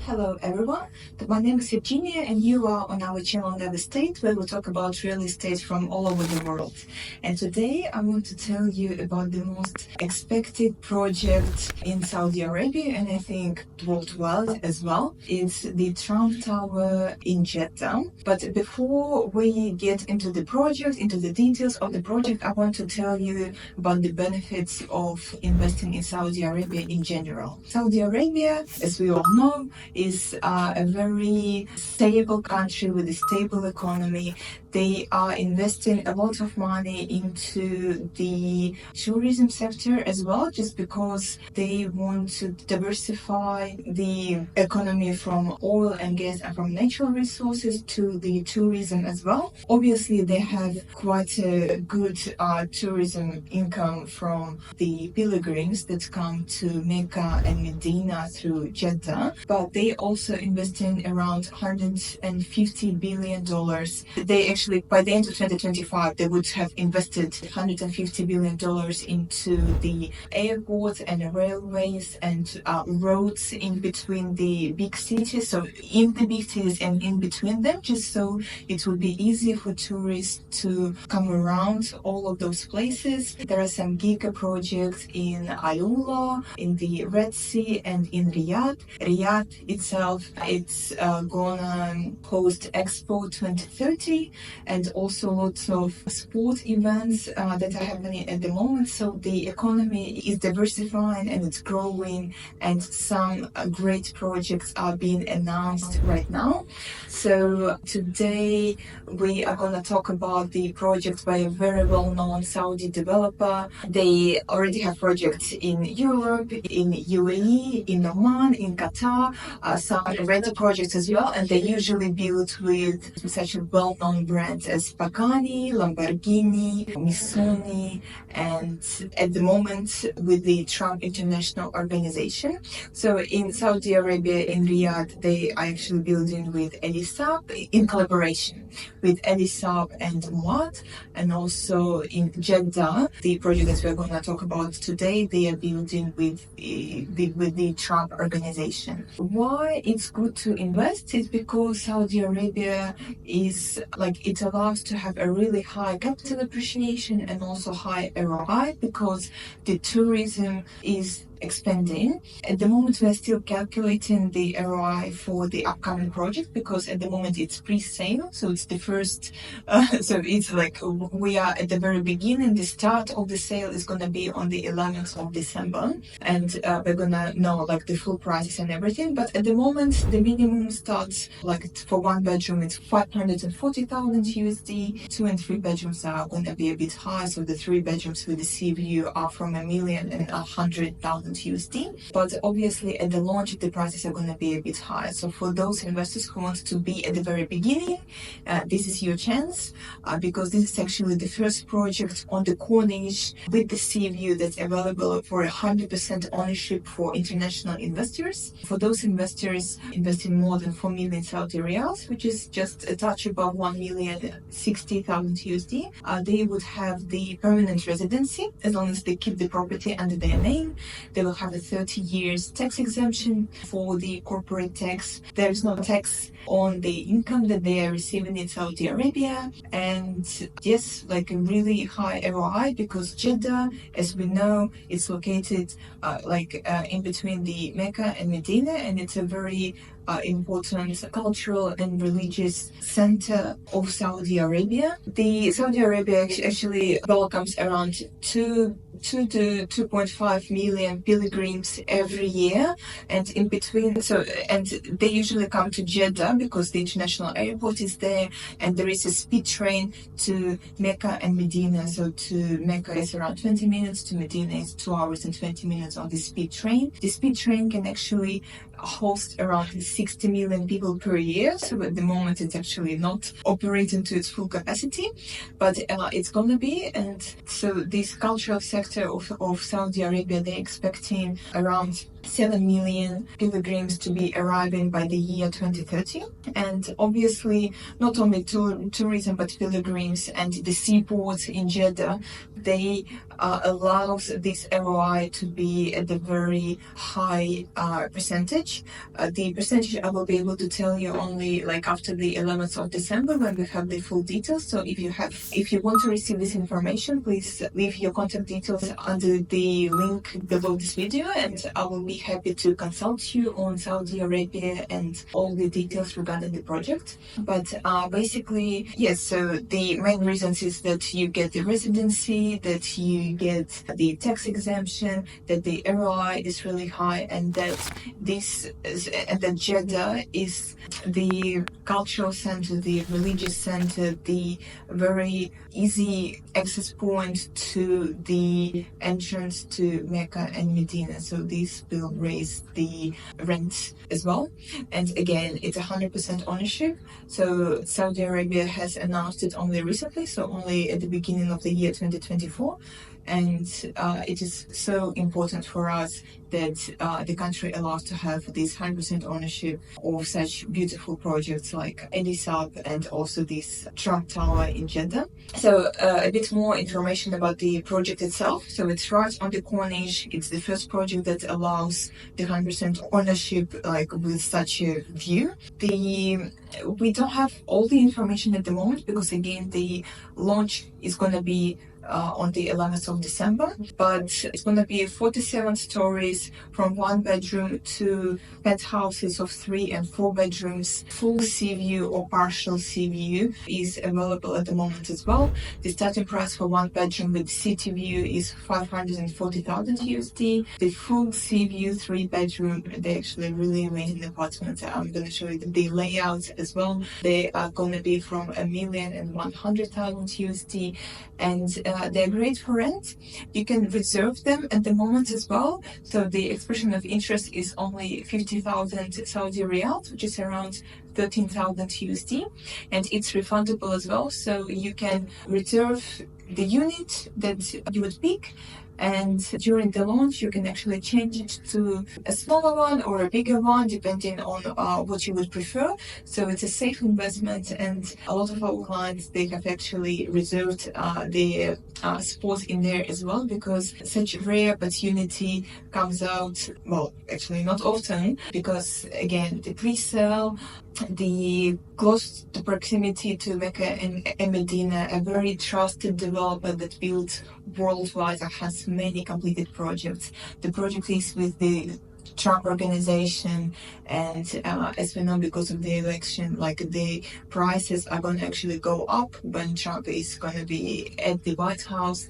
Hello everyone, my name is Evgeniya and you are on our channel Nevestate, where we talk about real estate from all over the world. And today I want to tell you about the most expected project in Saudi Arabia, and I think worldwide as well. It's the Trump Tower in Jeddah. But before we get into the project, into the details of the project, I want to tell you about the benefits of investing in Saudi Arabia in general. Saudi Arabia, as we all know, is a very stable country with a stable economy. They are investing a lot of money into the tourism sector as well, just because they want to diversify the economy from oil and gas and from natural resources to the tourism as well. Obviously, they have quite a good tourism income from the pilgrims that come to Mecca and Medina through Jeddah, but they also investing around $150 billion. They actually, by the end of 2025, they would have invested $150 billion into the airports and railways and roads in between the big cities, so in the big cities and in between them, just so it would be easier for tourists to come around all of those places. There are some giga projects in Ayula, in the Red Sea, and in Riyadh. Riyadh itself, it's gonna host Expo 2030, and also lots of sport events that are happening at the moment. So the economy is diversifying and it's growing, and some great projects are being announced right now. So today we are going to talk about the project by a very well-known Saudi developer. They already have projects in Europe, in UAE, in Oman, in Qatar, some rental projects as well, and they usually build with such well-known brands as Pagani, Lamborghini, Missoni, and at the moment with the Trump International Organization. So in Saudi Arabia, in Riyadh, they are actually building with Elisab in collaboration with Elisab and Muad, and also in Jeddah, the project that we're going to talk about today, they are building with the Trump organization. Why it's good to invest is because Saudi Arabia is it allows to have a really high capital appreciation and also high ROI, because the tourism is expanding. At the moment, we are still calculating the ROI for the upcoming project, because at the moment it's pre-sale, so it's the first so it's like we are at the very beginning. The start of the sale is going to be on the 11th of December, and we're gonna know the full prices and everything. But at the moment, the minimum starts for one bedroom it's 540,000 USD. 2 and 3 bedrooms are going to be a bit high, so the 3 bedrooms with the sea view are from $1,100,000 USD. But obviously at the launch the prices are going to be a bit high. So for those investors who want to be at the very beginning, this is your chance, because this is actually the first project on the Corniche with the sea view that's available for 100% ownership for international investors. For those investors investing more than 4 million Saudi riyals, which is just a touch above 1,060,000 USD, they would have the permanent residency as long as they keep the property under their name. They will have a 30 years tax exemption for the corporate tax. There is no tax on the income that they are receiving in Saudi Arabia. And yes, a really high ROI, because Jeddah, as we know, is located in between the Mecca and Medina, and it's a very important cultural and religious center of Saudi Arabia. The Saudi Arabia actually welcomes around 2 to 2.5 million pilgrims every year, and in between, and they usually come to Jeddah because the international airport is there, and there is a speed train to Mecca and Medina. So to Mecca is around 20 minutes, to Medina is 2 hours and 20 minutes on the speed train. The speed train can actually host around 60 million people per year. So at the moment it's actually not operating to its full capacity, but it's gonna be. And so this cultural sector of Saudi Arabia, they're expecting around 7 million pilgrims to be arriving by the year 2030. And obviously, not only tourism, but pilgrims and the seaports in Jeddah, they allows this ROI to be at a very high percentage. The percentage I will be able to tell you only like after the 11th of December when we have the full details. So if you want to receive this information, please leave your contact details under the link below this video, and I will be happy to consult you on Saudi Arabia and all the details regarding the project. But basically, yes, so the main reasons is that you get the residency, that you get the tax exemption, that the ROI is really high, and that Jeddah is the cultural center, the religious center, the very easy access point to the entrance to Mecca and Medina. So this will raise the rent as well. And again, it's 100% ownership. So Saudi Arabia has announced it only recently, so only at the beginning of the year 2024. And it is so important for us that the country allows to have this 100% ownership of such beautiful projects like Edisab and also this Trump Tower in Jeddah. So a bit more information about the project itself. So it's right on the Corniche. It's the first project that allows the 100% ownership like with such a view. We don't have all the information at the moment because again the launch is going to be on the 11th of December, but it's going to be 47 stories from 1 bedroom to penthouses of 3 and 4 bedrooms. Full sea view or partial sea view is available at the moment as well. The starting price for 1 bedroom with city view is 540,000 USD. The full sea view 3 bedroom, they're actually really amazing apartments. I'm going to show you the layout as well. They are going to be from 1,100,000 USD, and they're great for rent. You can reserve them at the moment as well. So the expression of interest is only 50,000 Saudi Riyadh, which is around 13,000 USD, and it's refundable as well. So you can reserve the unit that you would pick, and during the launch you can actually change it to a smaller one or a bigger one depending on what you would prefer. So it's a safe investment, and a lot of our clients, they have actually reserved their spots in there as well, because such rare opportunity comes out, well, actually not often, because again the pre-sale, the close to proximity to Mecca and Medina, a very trusted developer that builds worldwide and has many completed projects. The project is with the Trump organization, and as we know, because of the election, like the prices are going to actually go up when Trump is going to be at the White House.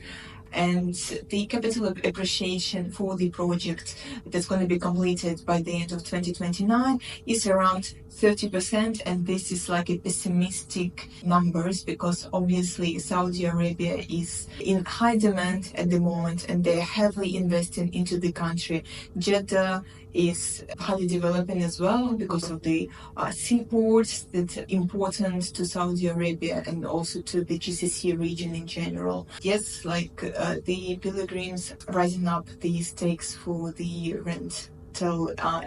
And the capital appreciation for the project that's going to be completed by the end of 2029 is around 30%, and this is like a pessimistic numbers because obviously Saudi Arabia is in high demand at the moment and they're heavily investing into the country. Jeddah is highly developing as well because of the seaports that are important to Saudi Arabia and also to the GCC region in general. Yes, like the pilgrims rising up the stakes for the rent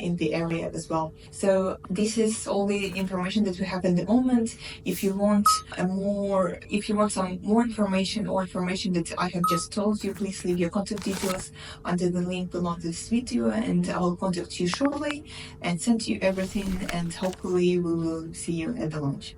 in the area as well. So this is all the information that we have at the moment. If you want some more information or information that I have just told you, please leave your contact details under the link below this video, and I will contact you shortly and send you everything, and hopefully we will see you at the launch.